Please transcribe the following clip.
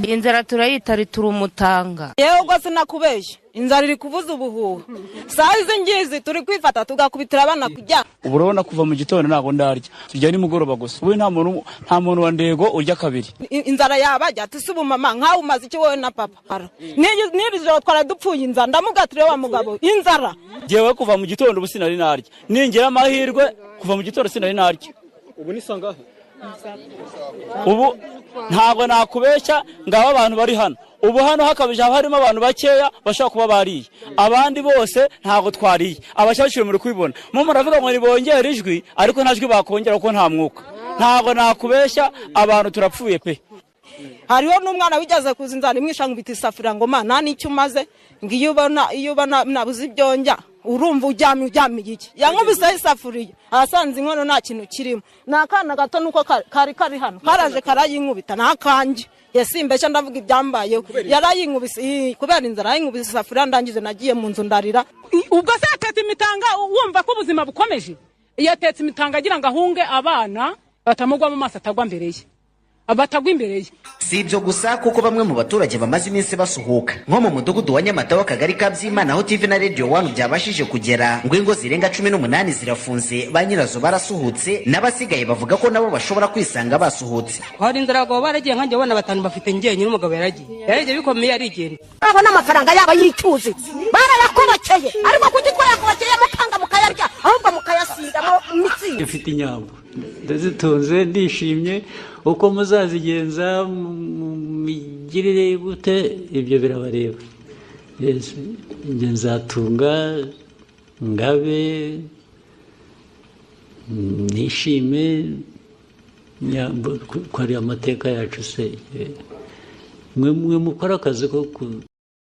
inzara turayita ritura umutanga. Yewe ubwo sinakubeshya inzara iri kuvuza ubuhuha saa izi ngizi turi kwifata tugakubitira abana kujya. Ubu urabona kuva mu gitondo ntago ndarya turya ni mugoroba gusa. Ubu nta muntu wa ndego urya kabiri. Inzara yabajya ati subu mama nkawe umaze iki wowe na papa nirizo twara dupfuye inzara ndamugatire wa mugabo inzara. Jewe kuva mu gitondo ubu sinari narya ningera amahirwe kuva mu gitondo sinari narya. Ubu ni sangahe? Ubu ntabwo nakubeshya ngaba abantu bari hano. Ubu hano hakabije harimo abantu bakeya bashaka kuba bariye. Abandi bose ntago twariye. Abashyashire muri kwibona. Mu muravuga ngo nibongera ijwi ariko ntajwi bakongera kuko nta mwuka. Ntago nakubeshya abantu turapfuye pe. Hariho n'umwana wigeze kuzinzana imwisha ngubita isafira ngo mana nicyo umaze ngiyo ubona nabuze ibyonjya urumva uryamye iki yankubise isafuriya asanze inkono nta kintu kirimo nakana gato nuko kari hano karaje karayinkubita nakanje yesimbesha ndavuga ibyambayeho yarayinkubise kubera inzara yayinkubise isafuriya ndangije nagiye mu nzu ndarira. Ubwo se atetse imitanga wumva ko ubuzima bukomeje yatetse imitanga agira ngo ahunge abana batamugwa mu maso atagwa mbere ye abatagwa imbere ye. Si ibyo gusa kuko bamwe mu baturage bamaze iminsi basuhuka nko mu mudugudu wa Nyamata w'akagari ka Byimana aho TV na Radio 1 byabashije kugera ngo ingo zirenga 18 zirafunze ba nyirazo barasuhutse n'abasigaye bavuga ko nabo bashobora kwisanga basuhutse. Hari inzara ngo baragiye nkanje bona batanu bafite ngenye n'umugabo yaragiye bikomeye arigenda abona amafaranga yaba yicuze barayakobakeye ariko kuki twayakobakeye mukanga mukayarya ahubwo mukayasinda mu mitsi. Ifite inyambo ndazitunze ndishimye uko muzazigenza migirire gute ibyo birabareba. Yes, nge nzatunga ngabe nishime ko ari amateka yacu se mwe mukora akazi ko